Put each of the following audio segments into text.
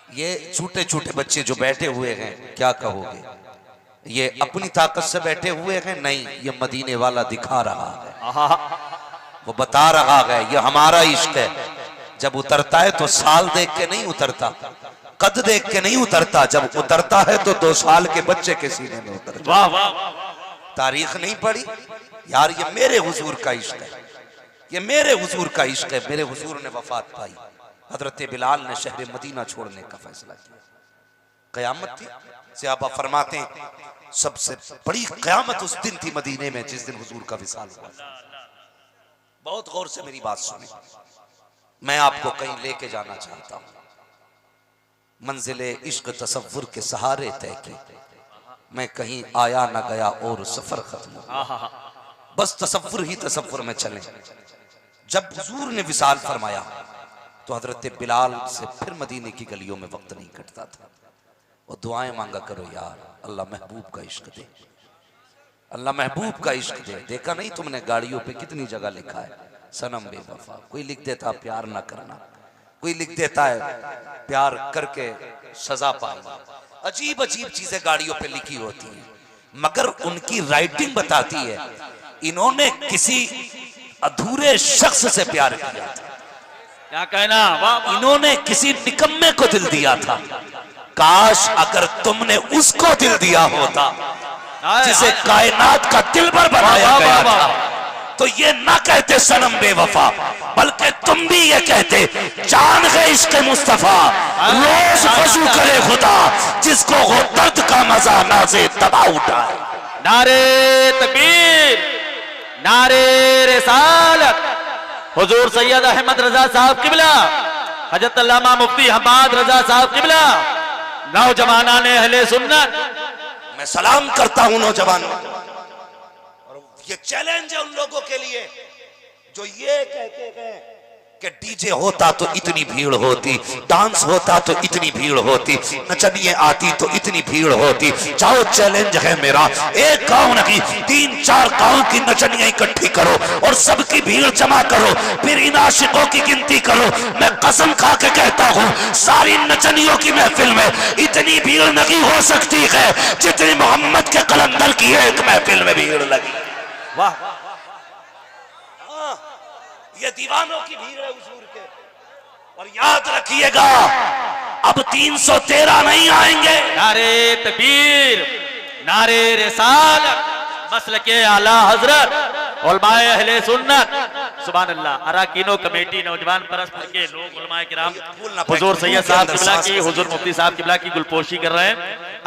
ये छोटे छोटे बच्चे जो बैठे हुए हैं क्या कहोगे? ये अपनी ताकत से बैठे हुए हैं? नहीं, ये मदीने वाला दिखा रहा है, वो बता रहा है ये हमारा इश्क है। जब उतरता है तो साल देख के नहीं उतरता, कद देख के नहीं उतरता, जब उतरता है तो 2 साल के बच्चे के सीने में उतरता। वाह वाह, तारीख नहीं पढ़ी यार, ये मेरे हुजूर का इश्क है, ये मेरे हुजूर का इश्क है। मेरे हुजूर ने वफात पाई, हजरत बिलाल ने शहर मदीना छोड़ने का फैसला किया। कयामत थी, सहाबा फरमाते हैं सबसे बड़ी कयामत उस दिन थी मदीने में जिस दिन हुजूर का विसाल हुआ। बहुत गौर से मेरी बात सुने, मैं आपको कहीं लेके जाना चाहता हूं। मंजिले इश्क तसव्वुर के सहारे तय की, मैं कहीं आया ना गया और सफर खत्म हुआ, बस तसव्वुर ही तसव्वुर में चले। जब हुजूर ने विसाल फरमाया तो हजरत बिलाल से फिर मदीने की गलियों में वक्त नहीं कटता था। और दुआएं मांगा करो यार, अल्लाह महबूब का इश्क दे, अल्लाह महबूब का इश्क दे। देखा नहीं तुमने गाड़ियों पे कितनी जगह लिखा है सनम बेवफा, कोई लिख देता प्यार ना करना, कोई लिख देता है प्यार करके सजा पाई। अजीब अजीब चीजें गाड़ियों पे लिखी होती हैं, मगर उनकी राइटिंग बताती है इन्होंने किसी अधूरे शख्स से प्यार किया था। क्या कहना, इन्होंने किसी निकम्मे को दिल दिया था। काश अगर तुमने उसको दिल दिया होता जिसे कायनात का दिलबर बनाया गया था, तो ये ना कहते सनम बेवफा, बल्कि तुम भी ये कहते जान गए इश्क मुस्तफा, रोज वजू करे खुदा जिसको हो दर्द का मजा नाज़े तबा उठाए। नारे तकबीर, नारे रिसालत, हुजूर सैयद अहमद रजा साहब किबला, हजरत अल्लामा मुफ्ती हम्माद रजा साहब किबला, नौजवाना ने अहले सुन्नत। मैं सलाम करता हूं नौजवानों, और ये चैलेंज है उन लोगों के लिए जो ये कहते हैं कि डीजे होता तो इतनी भीड़ होती, डांस होता तो इतनी भीड़ होती, नचनिए आती तो इतनी भीड़ होती। जाओ चैलेंज है मेरा, एक गांव नहीं 3-4 गांव की नचनियां इकट्ठी करो और सबकी भीड़ जमा करो, फिर इन आशिकों की गिनती करो। मैं कसम खा के कहता हूं सारी नचनियों की महफिल में इतनी भीड़ नहीं हो सकती है जितनी मोहम्मद के कलंदर की एक महफिल में भीड़ लगी। वाह, ये दीवानों की भीड़ है हुजूर के। और याद रखिएगा अब 313 नहीं आएंगे। नारे तकबीर, नारे रिसालत, मसलके आला हजरत, उलमाए अहले सुन्नत, सुभान अल्लाह। अराकीनो कमेटी नौजवान परस्त के लोग उलमाए किराम हुजूर सैयद साहब किबला की, हुजूर मुफ्ती साहब किबला की गुलपोशी कर रहे हैं।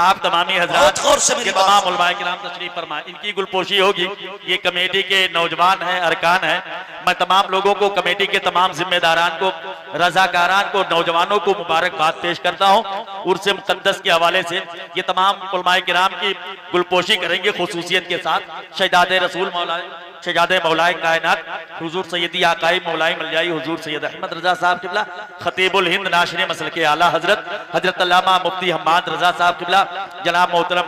आप तमामी हजरात के तमाम उलमाए किराम तशरीफ फरमा, इनकी गुलपोशी होगी। ये कमेटी के नौजवान हैं, अरकान हैं। मैं तमाम लोगों को, कमेटी के तमाम जिम्मेदारान को, रजाकारान को, नौजवानों को मुबारकबाद पेश करता हूँ। उर्स मुक़द्दस के हवाले से ये तमाम उलमाए किराम की गुलपोशी करेंगे खुसूसियत के साथ। शहजादे रसूल मौला, शहजादे मौलाए कायनात हुजूर सैयदी आकाई मौलाई मलजाई हुजूर सैयद अहमद रजा साहब किबला, खतीबुल हिंद नाशरे मसलके आला हजरत हजरत अल्लामा मुफ्ती हम्माद रजा साहब किबला, जनाब मोहतरम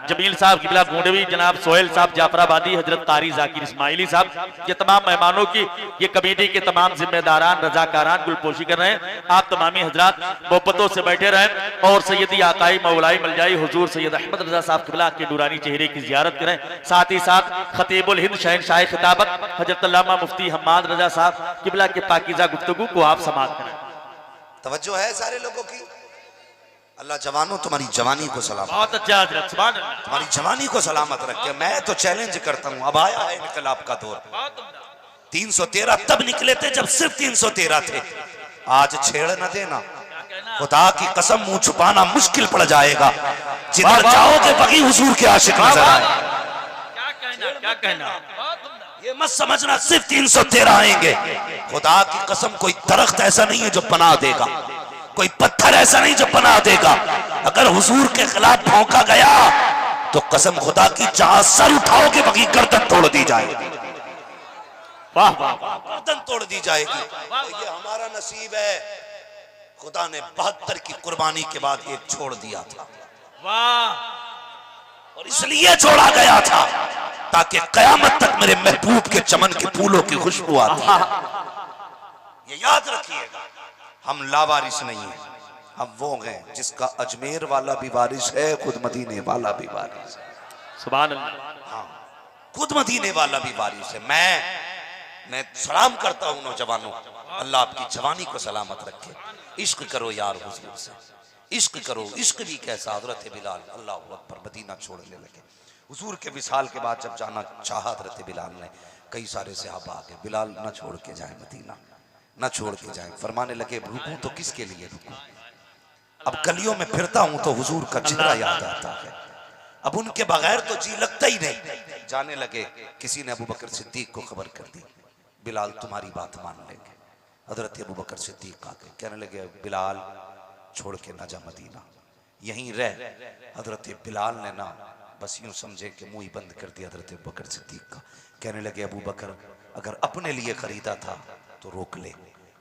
जमील साहब किबला गोंडवी, जनाब सोहेल साहब जाफराबादी, हजरत कारी जाकिर इस्माइली साहब, ये तमाम मेहमानों की, ये कमेटी के तमाम जिम्मेदारान रजाकारान गुलपोशी कर रहे हैं। आप तमामी हजरात मोहब्बतों से बैठे रहें और सैयदी आकाई मौलाई मलजाई हुजूर सैयद अहमद रजा साहब किबला के नूरानी चेहरे की जियारत करें। साथ ही साथ खतीबुल हिंद शहनशाह खिताबत हजरत अल्लामा मुफ्ती हम्माद रजा साहब किबला के पाकीज़ा गुफ्तगू को आप समाअत करें। तवज्जो है सारे लोगों की। अल्लाह जवानों तुम्हारी जवानी को सलामत, बहुत अच्छा हजरत, सुभान अल्लाह, तुम्हारी जवानी को सलामत रखे। मैं तो चैलेंज करता हूँ, अब आया है इनकलाब का दौर। 313 तब निकले थे जब सिर्फ 313 थे, आज छेड़ न देना, खुदा की कसम मुंह छुपाना मुश्किल पड़ जाएगा। जिधर जाओगे बगी हुजूर के आशिक नजर आए। क्या कहना, ये मत समझना सिर्फ 313 आएंगे। खुदा की कसम कोई दरख्त ऐसा नहीं है जो पनाह देगा, कोई पत्थर ऐसा नहीं जो पनाह देगा। अगर हुजूर के खिलाफ भौंका गया तो कसम खुदा की जहां सर उठाओगे बगी गर्दन तोड़ दी जाएगी। वाह वाह, गर्दन तोड़ दी जाएगी। ये हमारा नसीब है, खुदा ने 72 की कुर्बानी के बाद एक छोड़ दिया था। वाह, और इसलिए छोड़ा गया था ताकि कयामत तक मेरे महबूब के चमन के फूलों की खुशबू आती है। ये याद रखिएगा, हम लावारिस नहीं है, हम वो हैं जिसका अजमेर वाला भी वारिस है, खुद मदीने वाला भी वारिस है। सुभान अल्लाह। हाँ, खुद मदीने वाला भी वारिस है। मैं सलाम करता हूँ नौजवानों, अल्लाह आपकी जवानी को सलामत रखे। इश्क करो यार हुजूर से, इश्क करो। इश्क भी कैसा, हजरत बिलाल अल्लाह अकबर मदीना छोड़ने लगे। हुजूर के विसाल के बाद जब जाना चाहा हजरत बिलाल ने, कई सारे सहाबा आ गए, बिलाल न छोड़ के जाए मदीना, न छोड़ के जाए। फरमाने लगे रुकूं तो किसके लिए रुकूं, अब गलियों में फिरता हूं तो हुजूर का चेहरा याद आता है, अब उनके बगैर तो जी लगता ही नहीं। जाने लगे, किसी ने अबू बकर सिद्दीक को खबर कर दी, बिलाल तुम्हारी बात मान लेंगे। हजरत अबू बकर सिद्दीक आ गए, कहने लगे बिलाल छोड़ के ना जा मदीना, यहीं रह। हजरत बिलाल ने ना बस यूं समझे कि मुंह ही बंद कर दिया हजरत अबू बकर सिद्दीक का। कहने लगे अबू बकर अगर अपने लिए खरीदा था तो रोक ले,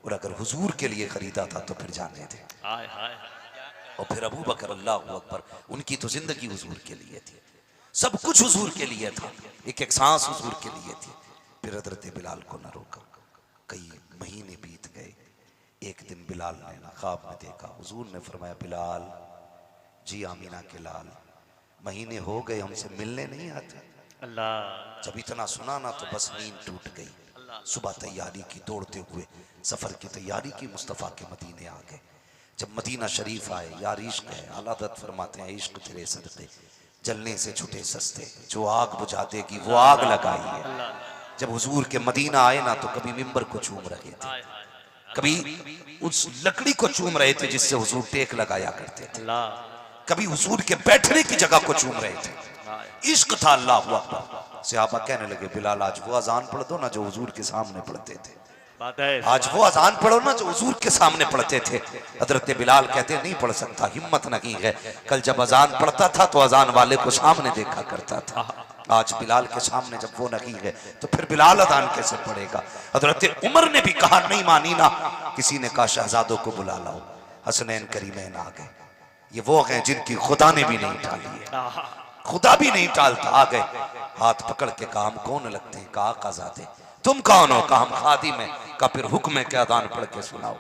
और अगर हुजूर के लिए खरीदा था तो फिर जाने दे। और फिर अबू बकर अल्लाह अकबर, उनकी तो जिंदगी हुजूर के लिए थी, सब कुछ हुजूर के लिए था, एक एक सांस हुजूर के लिए थी। फिर हजरत बिलाल को न रोका। कई महीने बीत गए। एक दिन बिलाल ने ना ख्वाब में देखा, हुजूर ने फरमाया बिलाल जी आमीना के लाल, महीने हो गए हमसे मिलने नहीं आते। अल्लाह। जब इतना सुना ना तो बस नींद टूट गई। सुबह तैयारी की, दौड़ते हुए सफर की तैयारी की, मुस्तफ़ा के मदीने आ गए। जब मदीना शरीफ आए, यार इश्क है, आला हज़रत फरमाते हैं इश्क तेरे सदक़े जलने से छुटे सस्ते, जो आग बुझा देगी वो आग लगाई है। जब हुजूर के मदीना आए ना तो कभी मिंबर को चूम रहे थे, कभी उस लकड़ी को चूम रहे थे जिससे हुजूर टेक लगाया करते थे, कभी हुजूर के बैठने की जगह को चूम रहे थे। इश्क था अल्लाह अकबर। सहाबा कहने लगे बिलाल आज वो अजान पढ़ दो ना जो हुजूर के सामने पढ़ते थे, आज वो अजान पढ़ो ना जो हुजूर के सामने पढ़ते थे। हजरत बिलाल कहते नहीं पढ़ सकता, हिम्मत नहीं है। कल जब अजान पढ़ता था तो अजान वाले को सामने देखा करता था, आज बिलाल के सामने जब वो नहीं है तो फिर बिलाल अजान कैसे पढ़ेगा। हजरत उमर ने भी कहा नहीं मानी ना, किसी ने कहा शहजादों को बुला लाओ। हसनैन करीमैन आ गए, ये वो हैं जिनकी खुदा ने भी नहीं टाली है, खुदा भी नहीं टालता। आ गए, हाथ पकड़ के कहा हम कौन लगते हैं, कहा आकाज़ादे। तुम कौन हो, कहा हम खादिम में। का फिर हुक्म के अजान पढ़ के सुनाओ,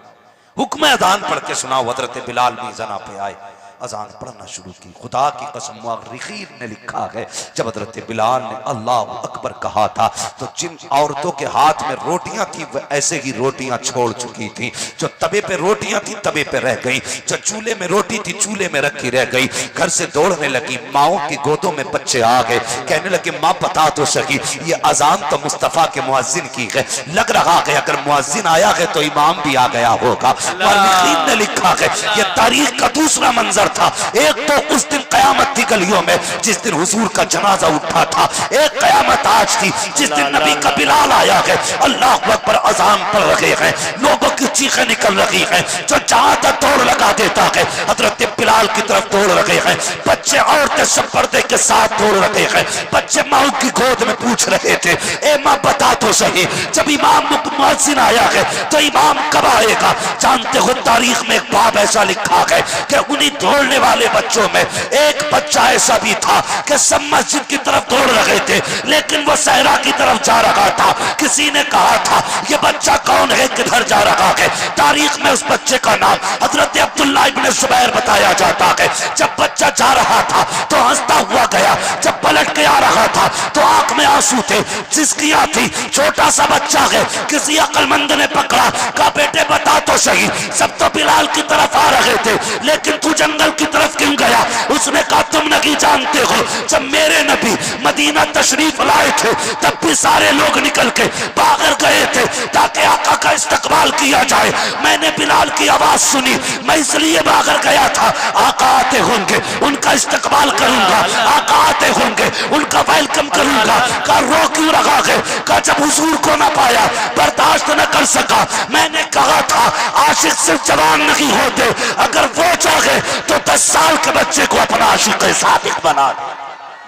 हुक्म अजान पढ़ के सुनाओ। हजरत बिलाल भी जना पे आए, अजान पढ़ना शुरू की। खुदा की कसम मुअर्रिखीन ने लिखा है जब हजरत बिलाल ने अल्लाह अकबर कहा था तो जिन औरतों के हाथ में रोटियां थी वह ऐसे ही रोटियां छोड़ चुकी थी। जो तवे पे रोटियां थी तवे पे रह गई, जो चूल्हे में रोटी थी चूल्हे में रखी रह गई। घर से दौड़ने लगी, माओ की गोदों में बच्चे आ गए। कहने लगे माँ बता तो सही, ये अजान तो मुस्तफ़ा के मुअज्जिन की है, लग रहा है अगर मुअज्जिन आया है तो इमाम भी आ गया होगा। मुअर्रिखीन ने लिखा है ये तारीख का दूसरा मंजर था। एक तो उस दिन कयामत थी गलियों में जिस दिन हुजूर का जनाजा उठा था, एक कयामत आज थी जिस दिन नबी का बिलाल आया है। अल्लाह अकबर अजान पढ़ रहे हैं, लोगों की चीखें निकल रही हैं, जो जहां तक दौड़ लगा देता है हजरत बिलाल की तरफ दौड़ रहे हैं। बच्चे औरतें सब पर्दे के साथ दौड़ रहे हैं। बच्चे माँ की गोद में पूछ रहे थे ए माँ बता तो सही जब इमाम मुअज्जिन आया है तो इमाम कब आएगा। जानते हो तारीख में एक बाब ऐसा लिखा है कि उन्हीं दौड़ने वाले बच्चों में एक बच्चा ऐसा भी था कि सब मस्जिद की तरफ दौड़ रहे थे लेकिन वो सहरा की तरफ जा रहा था। किसी ने कहा था ये बच्चा कौन है, किधर जा रहा है। तारीख में उस बच्चे का नाम हजरत अब्दुल्लाह इब्ने जुबैर बताया जाता है। जब बच्चा जा रहा था तो हंसता हुआ गया, जब पलट के आ रहा था तो आंख में आंसू थे, जिसकियां थी। छोटा सा बच्चा है, किसी अक्लमंद ने पकड़ा, कहा बेटे बता तो सही सब तो बिलाल की तरफ आ रहे थे लेकिन तू जंगल की तरफ क्यों गया। उसने कहा तुम नहीं जानते हो जब मेरे नबी मदीना तशरीफ लाए थे तब भी सारे लोग निकल के बाहर गए थे ताकि आका का इस्तकबाल किया जाए। मैंने बिलाल की आवाज सुनी, मैं इसलिए बाहर गया था। आका आते होंगे उनका इस्तकबाल करूंगा, आका आते होंगे उनका वेलकम करूंगा। का रो क्यों रहा है, का जब हुजूर को ना पाया बर्दाश्त न कर सका। मैंने कहा था आशिक सिर्फ जवान नहीं होते, अगर वो चाहे तो 10 साल के बच्चे को अपना आशिक सादिक बना दे।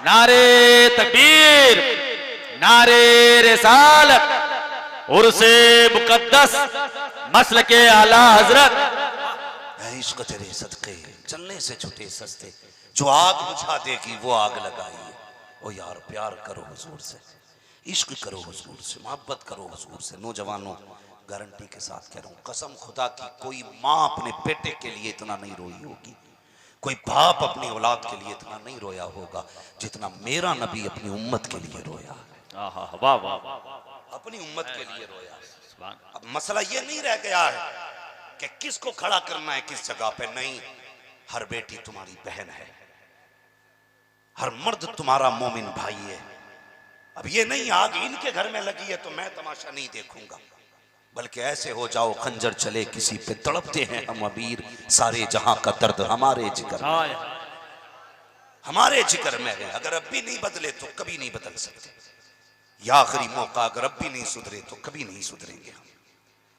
नारे तकबीर, नारे रिसालत, उर्से मुकद्दस, मसलके आला हजरत। इश्क तेरे सदके चलने से छुटे सस्ते, जो आग बुझा देगी वो आग लगाई। ओ यार प्यार करो हुजूर से, इश्क करो हुजूर से, मोहब्बत करो हुजूर से। नौजवानों गारंटी के साथ कह रहा हूं, कसम खुदा की, कोई माँ अपने बेटे के लिए इतना नहीं रोई होगी, कोई बाप अपनी औलाद के लिए इतना नहीं रोया होगा जितना मेरा नबी अपनी उम्मत के लिए रोया। वाह वाह वाह, अपनी उम्मत के लिए रोया। सुभान। अब मसला ये नहीं रह गया है कि किसको खड़ा करना है किस जगह पे, नहीं, हर बेटी तुम्हारी बहन है, हर मर्द तुम्हारा मोमिन भाई है। अब ये नहीं आग इनके घर में लगी है तो मैं तमाशा नहीं देखूंगा, बल्कि ऐसे हो जाओ खंजर चले किसी पे तड़पते हैं हम अमीर, सारे जहां का दर्द हमारे जिगर में, हमारे जिगर में है। अगर अब भी नहीं बदले तो कभी नहीं बदल सकते। या आखिरी मौका, अगर अब भी नहीं सुधरे तो कभी नहीं सुधरेंगे हम।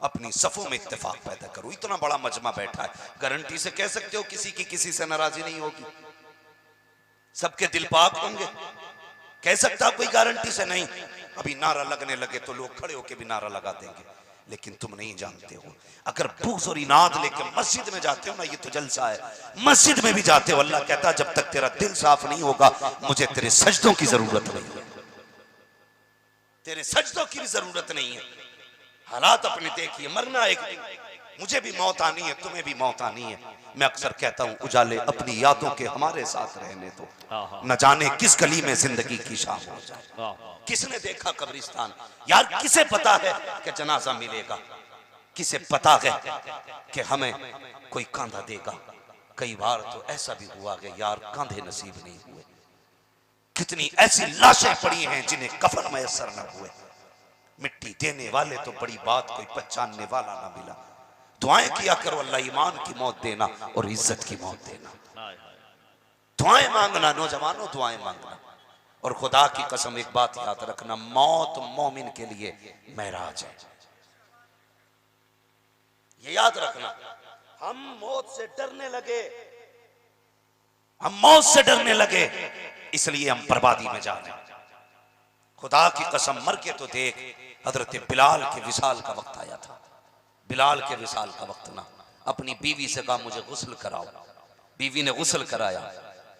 अपनी सफों में इत्तेफाक पैदा करो। इतना बड़ा मजमा बैठा है, गारंटी से कह सकते हो किसी की किसी से नाराजी नहीं होगी, सबके दिल पाक होंगे, कह सकता कोई गारंटी से नहीं। अभी नारा लगने लगे तो लोग खड़े होके भी नारा लगा देंगे, लेकिन तुम नहीं जानते हो, अगर बुग़्ज़ और इनाद लेकर मस्जिद में जाते हो ना, ये तो जलसा है, मस्जिद में भी जाते हो, अल्लाह कहता है जब तक तेरा दिल साफ नहीं होगा मुझे तेरे सजदों की जरूरत नहीं है, तेरे सजदों की भी जरूरत नहीं है। हालात अपने देखिए, मरना एक दिन, मुझे भी मौत आनी है, तुम्हें भी मौत आनी है। मैं अक्सर कहता हूं उजाले अपनी यादों के हमारे साथ रहने दो, न जाने किस गली में जिंदगी की शाम हो जाए। किसने देखा कब्रिस्तान, यार किसे पता है कि जनाजा मिलेगा, किसे पता है कि हमें कोई कांधा देगा। कई बार तो ऐसा भी हुआ कि यार कांधे नसीब नहीं हुए, कितनी ऐसी लाशें पड़ी हैं जिन्हें कफन मैसर न हुए। मिट्टी देने वाले तो बड़ी बात, कोई पहचानने वाला ना मिला। दुआएं किया करो अल्लाह ईमान की मौत देना और इज्जत की मौत देना। दुआएं मांगना नौजवानों, दुआएं मांगना। और खुदा की कसम एक बात याद रखना, मौत मोमिन के लिए महराज है, ये याद रखना। हम मौत से डरने लगे, हम मौत से डरने लगे, इसलिए हम बर्बादी में जा रहे हैं। खुदा की कसम मर के तो देख, हजरत बिलाल के विसाल का वक्त आया था, बिलाल के विसाल का वक्त ना, अपनी बीवी से कहा मुझे गुस्ल कराओ, बीवी ने गुस्ल कराया।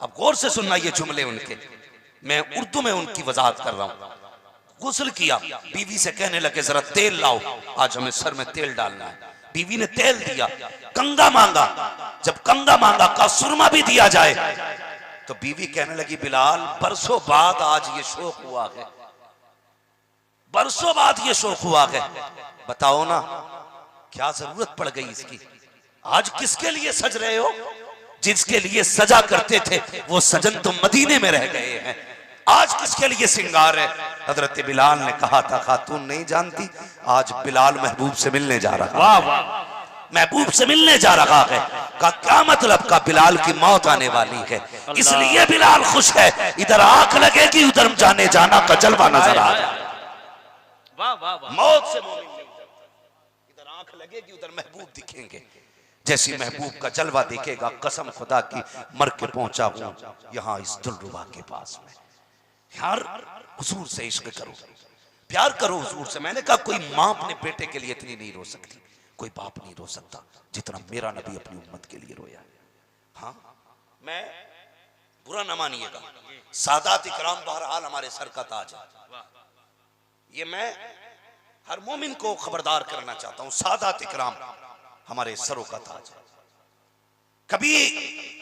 अब गौर से सुनना ये जुमले उनके, मैं उर्दू में उनकी वजाहत कर रहा हूं। गुस्ल किया, बीवी से कहने लगे जरा तेल लाओ, आज हमें सर में तेल डालना है। बीवी ने तेल दिया, कंगा मांगा, जब कंगा मांगा का सुरमा भी दिया जाए, तो बीवी कहने लगी बिलाल बरसों बाद आज ये शौक हुआ है, बरसों बाद ये शौक हुआ है, बताओ ना क्या जरूरत पड़ गई इसकी। आज किसके लिए सज रहे हो, जिसके लिए सजा करते थे वो सजन तो मदीने में रह गए हैं, आज किसके लिए सिंगार है। हजरत बिलाल ने कहा था खातून नहीं जानती, आज बिलाल महबूब से मिलने जा रहा, वाह वाह, महबूब से मिलने जा रहा है। का क्या मतलब, का बिलाल की मौत आने वाली है, इसलिए बिलाल खुश है। इधर आंख लगेगी उधर जाने जाना का जलवा नजर आ रहा है। मौत से मोमिन नहीं डरता, इधर आंख लगेगी उधर महबूब दिखेंगे, जैसी महबूब का जलवा दिखेगा। कसम खुदा की मर के पहुंचा हूं यहां इस दिलरुबा के पास में। यार हुजूर से इश्क करो, प्यार करो हुजूर से। मैंने कहा कोई माँ अपने बेटे के लिए इतनी नहीं रो सकती, कोई बाप नहीं रो सकता जितना मेरा नबी अपनी उम्मत के लिए रोया। हाँ, मैं बुरा न मानिएगा, सादात इकराम बहरहाल हमारे सर का ताज है, ये मैं हर मोमिन को खबरदार करना चाहता हूं। सादात इकराम हमारे सरों का ताज है। कभी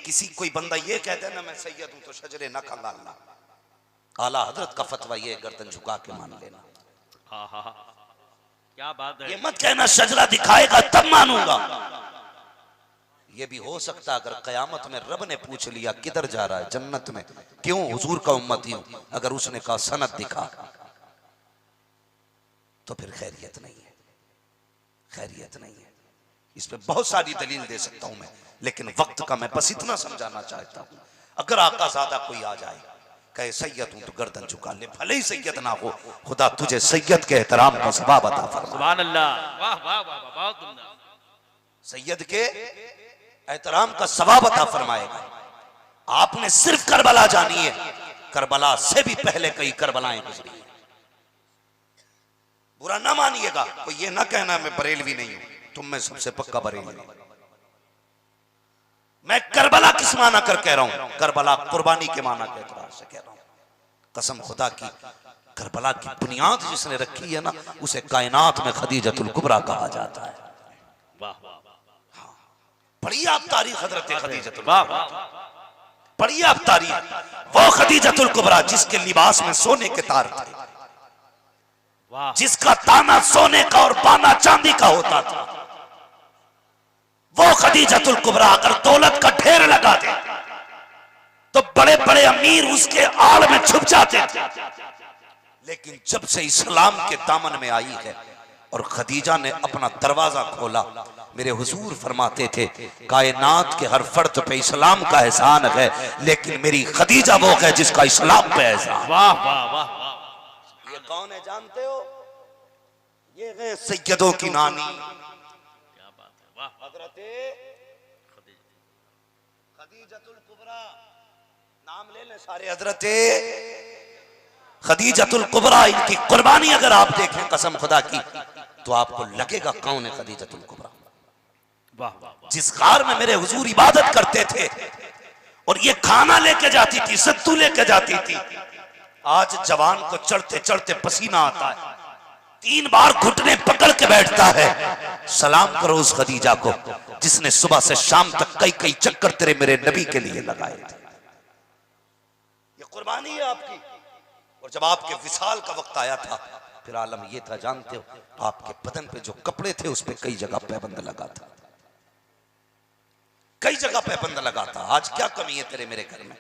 किसी कोई बंदा ये कहता है ना मैं सैयद हूं तो शजरे न खंगालना, आला हजरत का फतवा ये गर्दन झुका के मान लेना। क्या बात है, ये मत कहना शजरा दिखाएगा तब मानूंगा। ये भी हो सकता अगर कयामत में रब ने पूछ लिया किधर जा रहा है, जन्नत में, क्यों, हुजूर का उम्मती हूं, अगर उसने कहा सनद दिखा तो फिर खैरियत नहीं है, खैरियत नहीं है। इस पे बहुत सारी दलील दे सकता हूं मैं, लेकिन वक्त का मैं बस इतना समझाना चाहता हूं। अगर आका ज़ादा कोई आ जाए कहे सैयद हूं तो गर्दन झुका ले, भले ही सैयद ना हो, खुदा तुझे सैयद के एहतराम का सवाब अता फरमाए। सुभान अल्लाह, वाह वाह वाह, बहुत उम्दा। सैयद के एहतराम का सवाब अता फरमाएगा। आपने सिर्फ करबला जानी है, करबला से भी पहले कई करबलाएं गुजरी है। बुरा ना मानिएगा, कोई ये ना कहना मैं बरेलवी नहीं हूं, तुम में सबसे पक्का बरेलवी। मैं करबला किस माना कर कह रहा हूं, करबला कुर्बानी के माना के एतबार से कह रहा हूं। कसम खुदा की, करबला की बुनियाद जिसने रखी है ना, उसे कायनात में खदीजतुल कुबरा कहा जाता है। वाह पढ़िए आप तारीख हजरत खदीजतुल वाह कुबरा, पढ़िए आप तारीख। वो खदीजतुल कुबरा जिसके लिबास में सोने के तार थे, वाह, जिसका ताना सोने का और बाना चांदी का होता था, वो खदीजतुल कुबरा अगर दौलत का ढेर लगा दे तो बड़े बड़े अमीर उसके आड़ में छुप जाते थे। लेकिन जब से इस्लाम के दामन में आई है और खदीजा ने अपना दरवाजा खोला, मेरे हुजूर फरमाते थे कायनात के हर फर्द पे इस्लाम का एहसान है, लेकिन मेरी खदीजा वो है जिसका इस्लाम पे एहसान। वाह वाह वाह। ये कौन है जानते हो? ये है सैयदों की नानी क्या बात है, वाह, हजरत खदीजतुल कुबरा। नाम ले ले सारे, हजरत खदीजतुल कुबरा। इनकी कुर्बानी अगर आप देखें कसम खुदा की तो आपको लगेगा कौन है खदीजतुल कुबरा। वाह वाह, जिस गार में मेरे हुजूर इबादत करते थे और ये खाना लेके जाती थी, सत्तू लेके जाती थी, आज जवान को चढ़ते चढ़ते पसीना आता है, 3 बार घुटने पकड़ के बैठता है। सलाम करो उस खदीजा को जिसने सुबह से शाम तक कई कई चक्कर तेरे मेरे नबी के लिए लगाए थे। ये कुर्बानी है आपकी। और जब आपके विसाल का वक्त आया था, फिर आलम ये था जानते हो, आपके बदन पे जो कपड़े थे उस पे कई जगह पैबंद लगा था, कई जगह पैबंद लगा था। आज क्या कमी है तेरे मेरे घर में?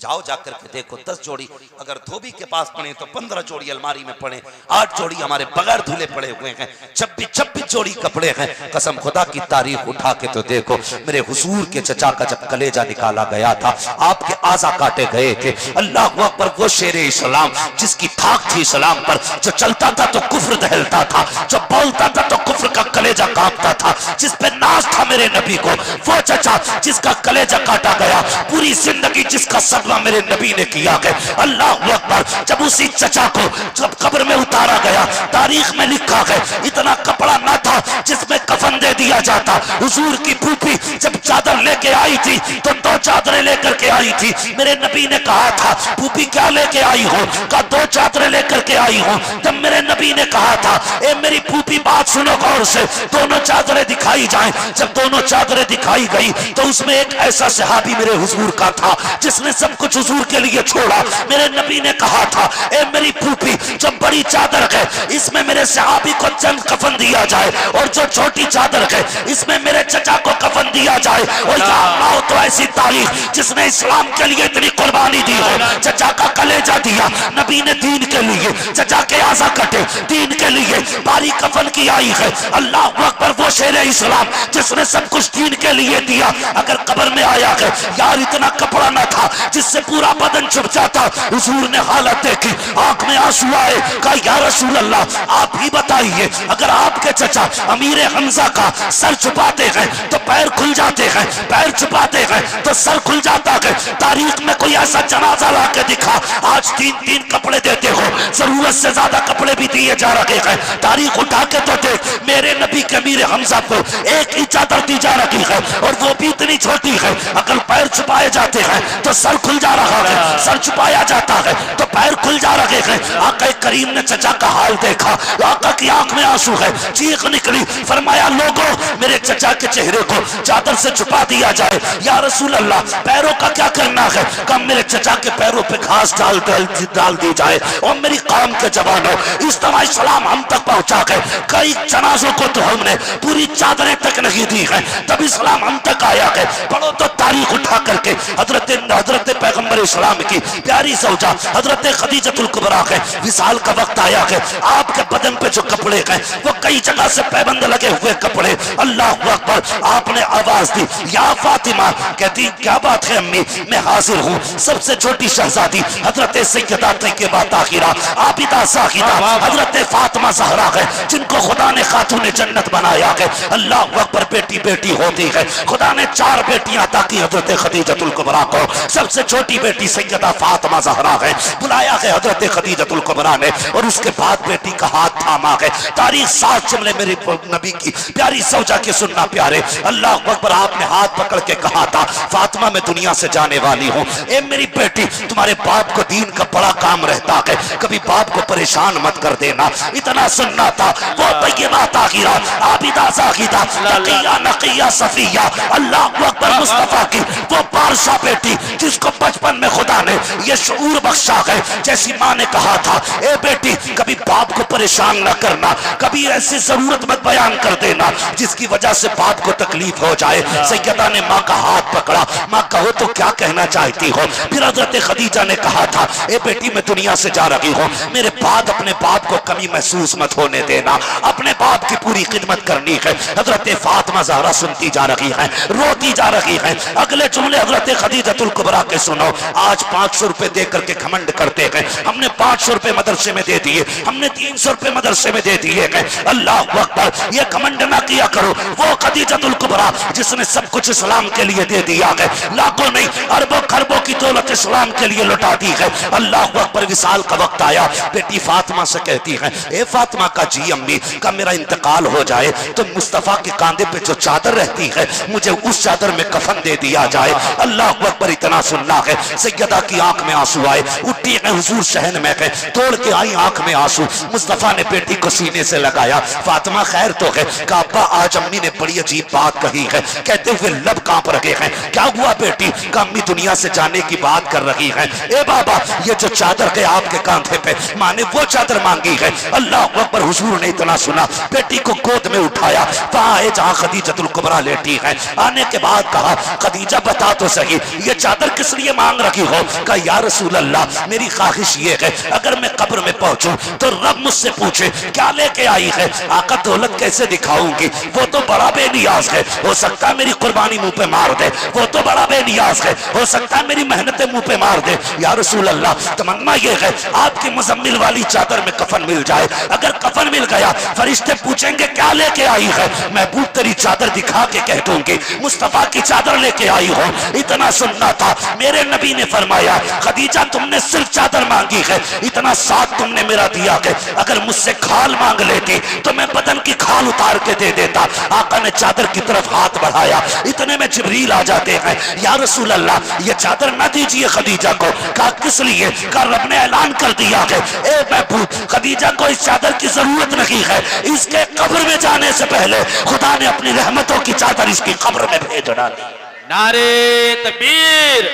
जाओ जाकर के देखो, 10 जोड़ी अगर धोबी के पास पड़े तो 15 जोड़ी अलमारी में पड़े, 8 जोड़ी हमारे बगैर धुले पड़े हुए हैं, 26 जोड़ी कपड़े हैं। कसम खुदा की तारीख उठा के तो देखो, मेरे हुजूर के चचा का जब कलेजा निकाला गया था, आपके आजा काटे गए थे, अल्लाह अकबर, वो शेरे इस्लाम जिसकी थाक थी इस्लाम पर, जो चलता था तो कुफ्र दहलता था, जो बोलता था तो कुफ्र का कलेजा कांपता था, जिस पे नाज था मेरे नबी को, वो चचा जिसका कलेजा काटा गया, पूरी जिंदगी जिसका सदमा मेरे नबी ने किया है, अल्लाह अकबर। जब उसी चचा को जब कब्र में उतारा गया, तारीख में लिखा है इतना कपड़ा ना था जिसमें कफन दे दिया जाता। हुजूर की फूफी जब चादर लेके आई थी तो 2 चादरें लेकर के आई थी। मेरे नबी ने कहा था फूफी क्या लेके आई हो? कहा 2 चादरें लेकर के आई हो। तब मेरे नबी ने कहा था ए मेरी फूफी बात सुनो गौर से, दोनों चादरें दिखाई जाएं। जब दोनों चादरें दिखाई गई तो उसमें एक ऐसा सहाबी मेरे हुजूर का था जिसने सब कुछ हुजूर के लिए छोड़ा। मेरे नबी ने कहा था ए मेरी फूफी जो बड़ी चादर है इसमें मेरे सहाबी को चंद कफन दिया जाए, और जो छोटी चादर है इसमें मेरे चचा को कफन दिया जाए। और यहाँ तो ऐसी तारीख जिसने इस्लाम के लिए इतनी कुर्बानी दी हो, चचा का कलेजा दिया नबी ने दीन के लिए, चचा के आजा कटे दीन के लिए, बारी कफन की आई है। अल्लाह अकबर, वो शेरे इस्लाम जिसने सब कुछ दीन के लिए दिया, अगर कब्र में आया है यार इतना कपड़ा न था जिससे पूरा बदन छुप जाता। हुजूर ने हालत देखी, आंख में आंसू आए, कहा या रसूल अल्लाह आप ही बताइए, अगर आपके चचा अमीर हमजा का सर छुपाते हैं तो पैर खुल जाते हैं, पैर छुपाते हैं तो सर खुल जाता है। तारीख में कोई ऐसा जनाजा ला के दिखा। आज 3 कपड़े देते हो, जरूरत से ज्यादा कपड़े भी दिए जा रहे हैं। तारीख उठा के तो देख, मेरे नबी के अमीर हमजा को एक ही चादर दी जा रही है और वो भी इतनी छोटी है। अगर पैर छुपाए जाते हैं तो सर खुल जा रहा है, सर छुपाया जाता है तो पैर खुल जा रहे हैं। आका करीम ने चचा का हाल देखा, आका की आंख में आंसू है, चीख निकली, फरमाया लोगों मेरे चचा के चेहरे को चादर से छुपा दिया जाए। या रसूल अल्लाह पैरों का क्या करना है? कम मेरे चचा के पैरों पे घास डाल दी जाए। और मेरी कौम के जवानों, इस तरह इस्लाम हम तक पहुंचा है। कई जनाजों को तो हमने पूरी चादरें तक नहीं दी है, तब इस्लाम हम तक आया है। पढ़ो तो तारीख उठा करके हजरत पैगंबर इस्लाम की प्यारी सौजा हजरत खदीजतुल कुबरा है, विसाल का वक्त आया है। आपके बदन पे जो कपड़े हैं वो कई जगह से पैबंद लगे हुए कपड़े। अल्लाह अकबर, आपने आवाज दी या फातिमा, कहती क्या बात है अम्मी मैं हाजिर हूँ। सबसे छोटी शहजादी हजरत सैयदा तैयबा ताहिरा आबिदा साहिदा हजरत फातिमा ज़हरा है, जिनको खुदा ने खातून जन्नत बनाया है। अल्लाह अकबर, बेटी होती है। खुदा ने 4 बेटियां अता की हजरत खदीजतुल कुबरा को। सबसे छोटी बेटी बेटी सैयदा फातिमा ज़हरा है, बुलाया है हजरत खदीजतुल कुबरा ने, और उसके बाद बेटी का हाथ थामा है। तारीख 7 जुमले मेरे नबी की प्यारी सौजा के सुनना प्यारे। अल्लाह अकबर, आपने हाथ पकड़ के कहा था फातिमा मैं दुनिया से जाने वाली हूँ, ए मेरी बेटी तुम्हारे बाप को दीन का बड़ा काम रहता है, कभी बाप को परेशान मत कर देना। इतना सुनना था। वो तय्यबा ताहिरा आबिदा ज़ाहिदा तकिया नकिया सफिया, अल्लाह अकबर, मुस्तफा की वो बादशाह बेटी जिसको बचपन में खुदा ने ये शऊर बख्शा है। जैसी माँ ने कहा था ए बेटी कभी बाप को परेशान न करना, कभी ऐसी जरूरत मत बयान कर देना जिसकी वजह से बाप को तकलीफ हो जाए। सैयदा ने माँ का हाथ पकड़ा, माँ कहो तो क्या कहना चाहती हो? फिर हजरत खदीजा ने कहा था ए बेटी मैं दुनिया से जा रही हूँ, मेरे बाद अपने बाप को कमी महसूस मत होने देना, अपने बाप की पूरी खिदमत करनी है। हजरत फातिमा ज़हरा सुनती जा रही है, रोती जा रही है। अगले जुमले हजरत खदीजतुल कुबरा के सुनो। आज 500 रुपए दे करके घमंड करते हैं, हमने 500 रुपए मदरसे में दे दिए, हमने 300 रुपए मदरसे में दे दिए हैं। अल्लाह अकबर, ये घमंड ना किया करो। वो खदीजतुल कुबरा जिसने सब कुछ इस्लाम के लिए दे दिया है, लाखों नहीं अरबों खरबों की दौलत इस्लाम के लिए लौटा दी है। अल्लाह अकबर, विसाल का वक्त आया, बेटी फातिमा से कहती है ए फातिमा का जी अम्मी का मेरा इंतकाल हो जाए तो मुस्तफा के कांधे पे जो चादर रहती है मुझे उस चादर में कफन दे दिया जाए। अल्लाह अकबर, इतना सुनना है। सैयदा की आंख में आंसू आए, उठी है हुजूर शहन में है, तोड़ के आई आंख में आंसू। मुस्तफा ने बेटी को सीने से लगाया, फातिमा खैर तो है? काबा आज अम्मी ने बड़ी अजीब बात कही है। कहते हुए लब कांप रहे हैं। क्या हुआ बेटी? का अम्मी दुनिया से जाने की बात कर रही है। ए बाबा, ये जो चादर है आपके कांधे पे, माँ ने वो चादर मांगी है। अल्लाह अकबर, हुजूर ने इतना सुना, बेटी को गोद में उठाया, वहां जहां खदीजतुल कुबरा लेटी है। आने के बाद कहा खदीजा बता तो सही ये चादर किस लिए मांग रही हो? कहा या रसूल अल्लाह मेरी ख्वाहिश ये है अगर मैं कब्र में पहुंचूं तो रब मुझसे पूछे क्या लेके आई है? आका दौलत कैसे दिखाऊंगी? वो तो बड़ा बेनियाज है, हो सकता है मेरी कुर्बानी मुंह पे मार दे। वो तो बड़ा बेनियाज है, हो सकता है मेरी मेहनतें मुंह पे मार दे। या रसूल अल्लाह तमन्ना ये है आपकी मुजम्मिल वाली चादर में कफन मिल जाए। अगर कफन मिल गया फरिश्ते पूछेंगे क्या लेके आई है, महबूब तेरी चादर दिखा के कह दूंगी मुस्तफा की चादर लेके आई हो। इतना सुनना था। मेरे नबी ने फरमाया खदीजा तुमने सिर्फ चादर मांगी है, इतना साथ तुमने मेरा दिया है, अगर मुझसे खाल मांग लेती तो मैं बदन की खाल उतार के दे देता। आका ने चादर की तरफ हाथ बढ़ाया, इतने में जिब्रील आ जाते हैं। या रसूल अल्लाह ये चादर न दीजिए खदीजा को। कहा किस लिए? कहा रब ने ऐलान कर दिया है ए महबूब खदीजा को इस चादर की जरूरत नहीं है, इसके कब्र में जाने से पहले खुदा ने अपनी रहमतों की चादर इसकी कब्र में भेज डाली। नारे तकबीर,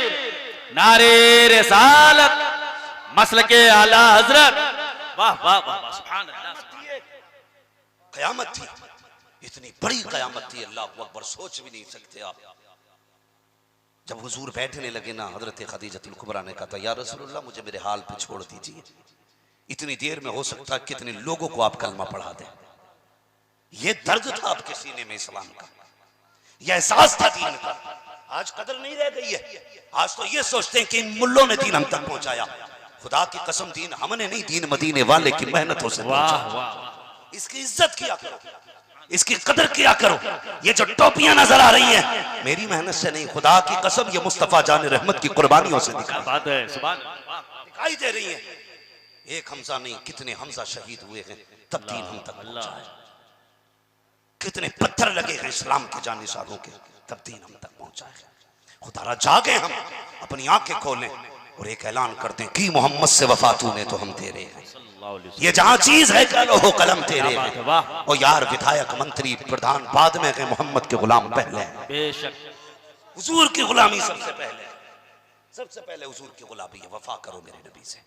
नारे रिसालत, मसलके आला हजरत, वाह वाह वाह, सुभान अल्लाह। कयामत थी, इतनी बड़ी कयामत थी, अल्लाह अकबर, सोच भी नहीं सकते आप। जब हुजूर बैठने लगे ना, हजरत खदीजतुल कुबरा ने कहा या रसूलुल्लाह मुझे मेरे हाल पे छोड़ दीजिए, इतनी देर में हो सकता है कितने लोगों को आप कलमा पढ़ा दें। ये दर्द था आपके सीने में इस्लाम का, यह एहसास था दीन का। आज कदर नहीं रह गई है। आज तो ये सोचते हैं कि इन मुल्लों ने दीन हम तक पहुंचाया। खुदा की कसम दीन हमने नहीं, दीन मदीने वाले की मेहनतों से पहुंचा। इसकी इज्जत किया करो, इसकी कदर किया करो। ये जो टोपियां नजर आ रही हैं मेरी मेहनत से नहीं, खुदा की कसम ये मुस्तफा जान रहमत की कुर्बानियों से दिखाई दे रही है। एक हमजा नहीं कितने हमजा शहीद हुए हैं तब दीन हम तक पहुंचा है। कितने पत्थर लगे हैं इस्लाम के जानिसारों के तब दीन हम तक पहुंचा है। खुदा जागे, हम अपनी आंखें खोलें और एक ऐलान करते हैं कि मोहम्मद से वफा तूने तो हम तेरे हैं। ये जहां चीज है कलो हो कलम तेरे हैं। और यार विधायक मंत्री प्रधान बाद में है, मोहम्मद के गुलाम पहले हैं। बेशक हुजूर की गुलामी सबसे पहले, सबसे पहले हुजूर की गुलामी है। वफा करो मेरे नबी से,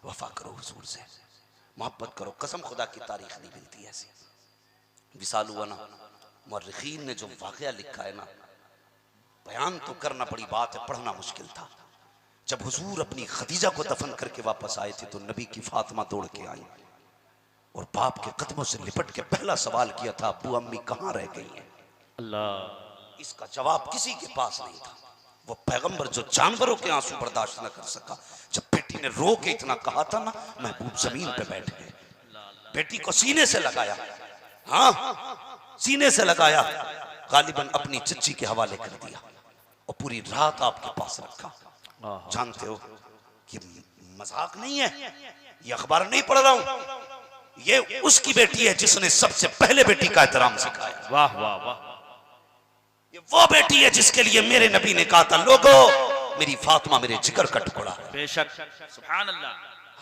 वफा करो हुजूर से, मोहब्बत करो। कसम खुदा की तारीख नहीं मिलती ऐसी। विसाल हुआ ना, मुअर्रिखीन ने जो वाकया लिखा है ना, बयान तो करना बड़ी बात है, पढ़ना मुश्किल था। जब हुजूर अपनी खदीजा को दफन करके वापस आए थे तो नबी की फातिमा दौड़ के आई और बाप के कदमों से लिपट के पहला सवाल किया था अब्बू अम्मी कहाँ रह गई हैं? अल्लाह। इसका जवाब किसी के पास नहीं था। वो पैगंबर जो जानवरों के आंसू बर्दाश्त न कर सका, जब बेटी ने रो के इतना कहा था ना, महबूब जमीन पे बैठ गए, बेटी को सीने से लगाया, हाँ सीने से लगाया, गालिबन अपनी चच्ची के हवाले कर दिया और पूरी रात आपके पास रखा। जानते हो कि मजाक नहीं है, ये अखबार नहीं पढ़ रहा हूं, ये उसकी बेटी है जिसने सबसे पहले बेटी का एहतराम सिखाया। वाह वाह वाह। ये वो बेटी है जिसके लिए मेरे नबी ने कहा था, लोगों मेरी फातिमा मेरे जिगर का टुकड़ा है। बेशक, सुभान अल्लाह।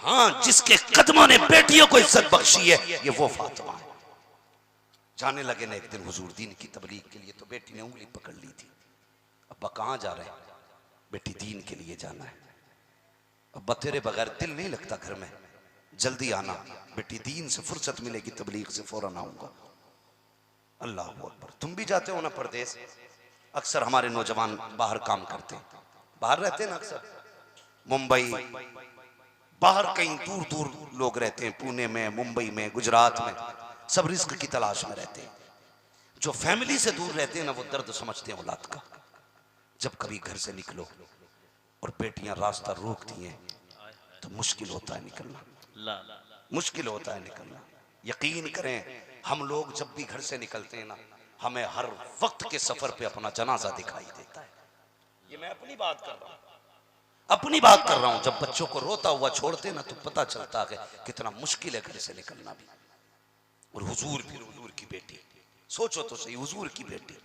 हाँ, जिसके कदमों ने बेटियों को इज्जत बख्शी है, ये वो फातिमा है। जाने लगे ना एक दिन हुजूर दीन की तबलीग के लिए, तो बेटी ने उंगली पकड़ ली थी। अब्बा कहाँ जा रहे हैं? बेटी दीन के लिए जाना है। अब्बा तेरे बगैर दिल नहीं लगता घर में, जल्दी आना। बेटी दीन से फुर्सत मिलेगी तबलीग से फौरन आऊंगा। अल्लाह अकबर। तुम भी जाते हो ना परदेश? अक्सर हमारे नौजवान बाहर काम करते हैं, बाहर रहते हैं ना, अक्सर मुंबई, बाहर कहीं दूर दूर लोग रहते हैं, पुणे में, मुंबई में, गुजरात में, सब रिस्क की तलाश में रहते हैं। जो फैमिली से दूर रहते हैं ना, वो दर्द समझते हैं औलाद का। जब कभी घर से निकलो और बेटियां रास्ता रोकती हैं तो मुश्किल होता है निकलना, मुश्किल होता है निकलना। यकीन करें, हम लोग जब भी घर से निकलते हैं ना, हमें हर वक्त के सफर पे अपना जनाजा दिखाई देता है। ये मैं अपनी बात कर रहा हूं, अपनी बात कर रहा हूं। जब बच्चों को रोता हुआ छोड़ते ना, तो पता चलता है कितना मुश्किल है घर से निकलना भी। और हुजूर, फिर हुजूर की बेटी, सोचो तो सही, हुजूर की बेटी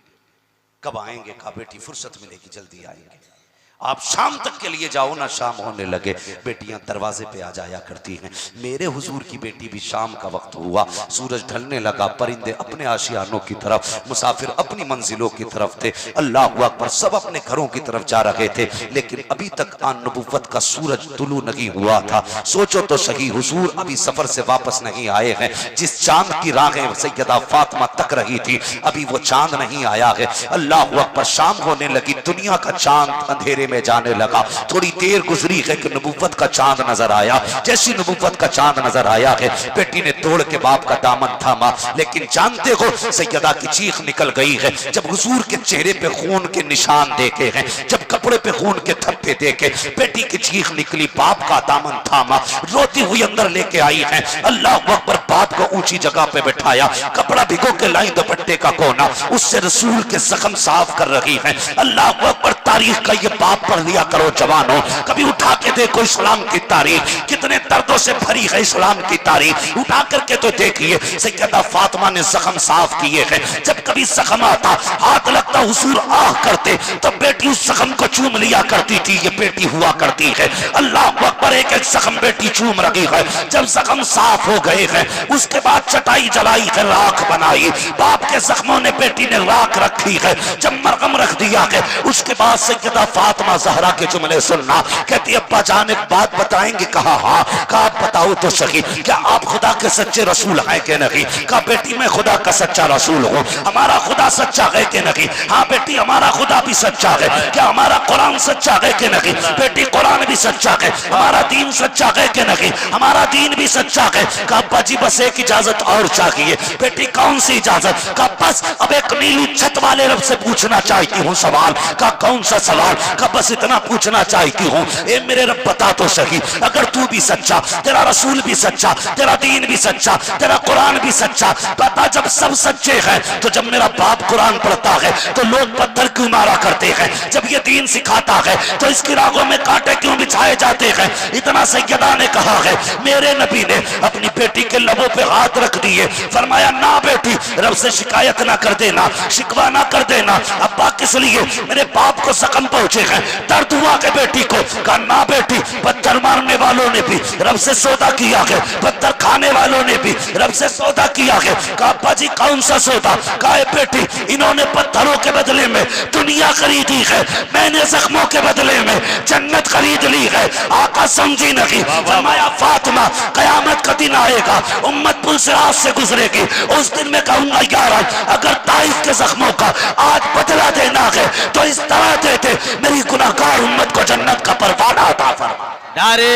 कब आएंगे? कहा बेटी फुर्सत मिलेगी जल्दी आएंगे। आप शाम तक के लिए जाओ ना, शाम होने लगे बेटियां दरवाजे पे आ जाया करती हैं। मेरे हुजूर की बेटी भी शाम का वक्त हुआ, सूरज ढलने लगा, परिंदे अपने आशियानों की तरफ, मुसाफिर अपनी मंजिलों की तरफ थे। अल्लाह अकबर। सब अपने घरों की तरफ जा रहे थे, लेकिन अभी तक आन नबुव्वत का सूरज तुलू नहीं हुआ था। सोचो तो सही, हुजूर अभी सफर से वापस नहीं आए हैं। जिस चांद की राहें सैयदा फातिमा तक रही थी, अभी वो चांद नहीं आया है। अल्लाह अकबर। शाम होने लगी, दुनिया का चांद अंधेरे में जाने लगा। थोड़ी देर गुजरी है कि नबुव्वत का चांद नजर आया। जैसी नबुव्वत का चांद नजर आया है, बेटी ने दौड़ के बाप का दामन थामा। लेकिन जानते हो, सैयदा की चीख निकल गई है जब हुजूर के चेहरे पे खून के निशान देखे हैं, जब कपड़े पे खून के थप्पे देखे। बेटी की चीख निकली, बाप का दामन थामा, रोती हुई अंदर लेके आई है। अल्लाह अकबर। बाप को ऊंची जगह पे बैठाया, कपड़ा भिगो के लाई दुपट्टे का कोना, उससे रसूल के जख्म साफ कर रही है। अल्लाह अकबर। तारीख का ये बाप पढ़ लिया करो जवानों, कभी उठा के देखो इस्लाम की तारीख, कितने दर्दों से भरी है इस्लाम की तारीख। उठा करके तो देखिए, सैयदा फातिमा ने जख्म साफ किए हैं। जब कभी जख्म आता, हाथ लगता, हुजूर आह करते, तो बेटी उस जख्म को चूम लिया करती थी। ये बेटी हुआ करती है। अल्लाह अकबर। एक एक जख्म बेटी चूम रही है। जब जख्म साफ हो गए हैं, उसके बाद चटाई जलाई है, राख बनाई। बाप के जख्मों ने बेटी ने राख रखी है। जब मरहम रख दिया है, उसके बाद सैयदा फातिमा ज़हरा के जुमले सुनना। कहती अब्बा जान एक बात बताएंगे? कहा हाँ। कहा आप बताओ तो सही, क्या आप खुदा के सच्चे रसूल हैं कि नहीं? कहा बेटी मैं खुदा का सच्चा रसूल हूँ। हमारा खुदा सच्चा है कि नहीं? हाँ बेटी हमारा खुदा भी सच्चा है। क्या हमारा कुरान सच्चा है कि नहीं? बेटी कुरान भी सच्चा है। हमारा दीन सच्चा है कि नहीं? हमारा दीन भी सच्चा है। कहा अब्बा जी बस एक इजाजत और चाहिए। बेटी कौन सी इजाजत? कहा बस अब एक नीली छत वाले रब से पूछना चाहती हूँ सवाल। कहा कौन सा सवाल? कहा बस इतना पूछना चाहती हूँ, ए मेरे रब बता तो सही, अगर तू भी सच्चा, तेरा रसूल भी सच्चा, तेरा दीन भी सच्चा, तेरा कुरान भी सच्चा, बता जब सब सच्चे हैं तो जब मेरा बाप कुरान पढ़ता है तो लोग पत्थर क्यों मारा करते हैं? जब ये दीन सिखाता है तो इसकी रागों में कांटे क्यों बिछाए जाते हैं? इतना सैयदा ने कहा है। मेरे नबी ने अपनी बेटी के लबों पे हाथ रख दिए, फरमाया ना बेटी रब से शिकायत ना कर देना, शिकवा ना कर देना। अब्बा किस लिए? मेरे बाप को जख्म पहुंचे हैं, दर्द हुआ के बेटी को। कहा ना बेटी, पत्थर मारने वालों ने भी रब से सौदा किया है, पत्थर खाने वालों ने भी रब से सौदा किया है। कहा अब्बा जी कौन सा सौदा? कहा बेटी इन्होंने पत्थरों के बदले में दुनिया खरीदी है, मैंने जख्मों के बदले में जन्नत खरीद ली है। आका समझी नहीं। फरमाया फातिमा कयामत का दिन आएगा, उम्मत पुल सिरात से गुजरेगी, उस दिन में कहूंगा यार अगर ताइफ के जख्मों का आज बदला देना है तो इस तरह देते, मेरी गुनाहगार उम्मत को जन्नत का परवाना अता फरमा। नारे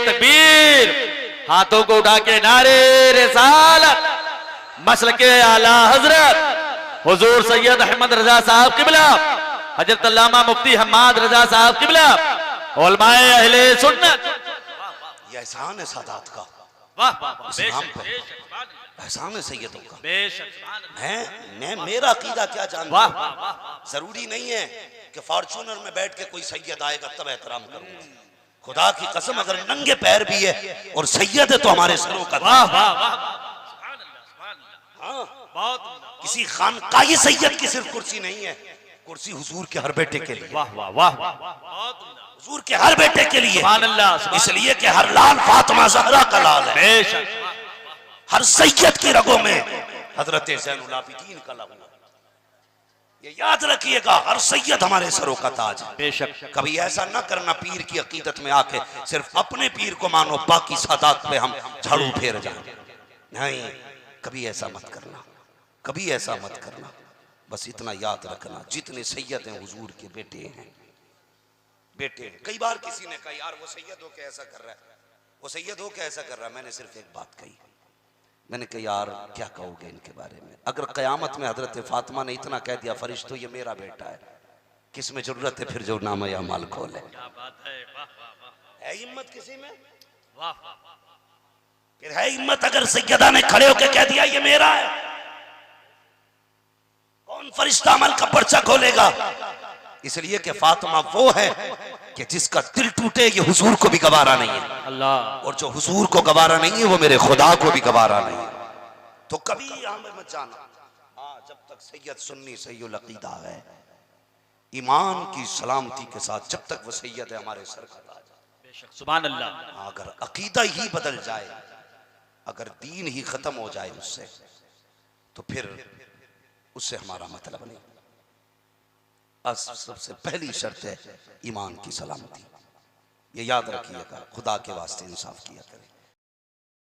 तकबीर, हाथों को उठा के नारे रिसालत, मसलके आला हजरत हुजूर सैयद अहमद रजा साहब किबला, हजरत अल्लामा मुफ्ती हम्माद रजा साहब किबला, उलमाए अहले सुन्नत। यह एहसान है सादात का, वाह वाह वाह, इस्लाम बेशक, पे बेशक, सुभान अल्लाह, एहसान है सैयदों का। बेशक, सुभान अल्लाह, मैं मेरा अकीदा क्या जानता वाह हूं? वाह वाह वाह, जरूरी नहीं है कि फॉर्च्यूनर में बैठ के कोई सैयद आएगा तब एहतराम करूंगा। खुदा की कसम अगर नंगे पैर भी है और सैयद है तो हमारे सरों का वाह वाह वाह, सुभान अल्लाह, सुभान अल्लाह, हाँ, बहुत उम्दा, किसी खानकाही सैयद की सिर्फ कुर्सी नहीं है, कुर्सी हुजूर के हर बेटे के लिए, वाह वाह वाह वाह, बहुत उम्दा, हुजूर के हर बेटे के लिए, सुभान अल्लाह, सुभान इसलिए कि हर लाल फातिमा ज़हरा का लाल है। बेशक, हर सैयद की रगों में हजरत ज़ैनुल आबिदीन का लहू है। ये याद रखिएगा, हर सैयद हमारे सरों का ताज है। बेशक, कभी ऐसा ना करना पीर की अकीदत में आके सिर्फ अपने पीर को मानो, बाकी सादात पे हम झाड़ू फेर जाए, नहीं, कभी ऐसा मत करना, कभी ऐसा मत करना। बस इतना याद रखना, जितने सैयद हैं हुजूर के बेटे हैं, बेटे हैं। कई बार किसी ने कहा यार वो सैयद हो के ऐसा कर रहा है, वो सैयद हो के ऐसा कर रहा है। मैंने सिर्फ एक बात कही, मैंने कहा यार क्या कहोगे इनके बारे में? अगर कयामत में हजरत फातिमा ने इतना कह दिया फरिश्तों ये मेरा बेटा है, किस में जरूरत है फिर जो नाम या माल खोले? क्या बात है, वाह वाह वाह, है हिम्मत किसी में? वाह वाह वाह, फिर है हिम्मत अगर सैयदा ने खड़े होकर कह दिया ये मेरा है? कौन फरिश्ता अमल का पर्चा खोलेगा? इसलिए कि फातिमा वो है कि जिसका दिल टूटे ये हुजूर को भी गवारा नहीं है, अल्लाह, और जो हुजूर को गवारा नहीं है वो मेरे खुदा को भी गवारा नहीं है। तो कभी यहां में मत जाना। हाँ, जब तक सैयद सुन्नी सैयुल अकीदा है, ईमान की सलामती के साथ, जब तक वो सैयद है हमारे सर का ताज है। बेशक, सुभान अल्लाह, अगर अकीदा ही बदल जाए, अगर दीन ही खत्म हो जाए उससे, तो फिर उससे हमारा मतलब नहीं। सबसे पहली शर्त है ईमान की सलामती। ये याद रखिएगा, खुदा के वास्ते इंसाफ किया करें।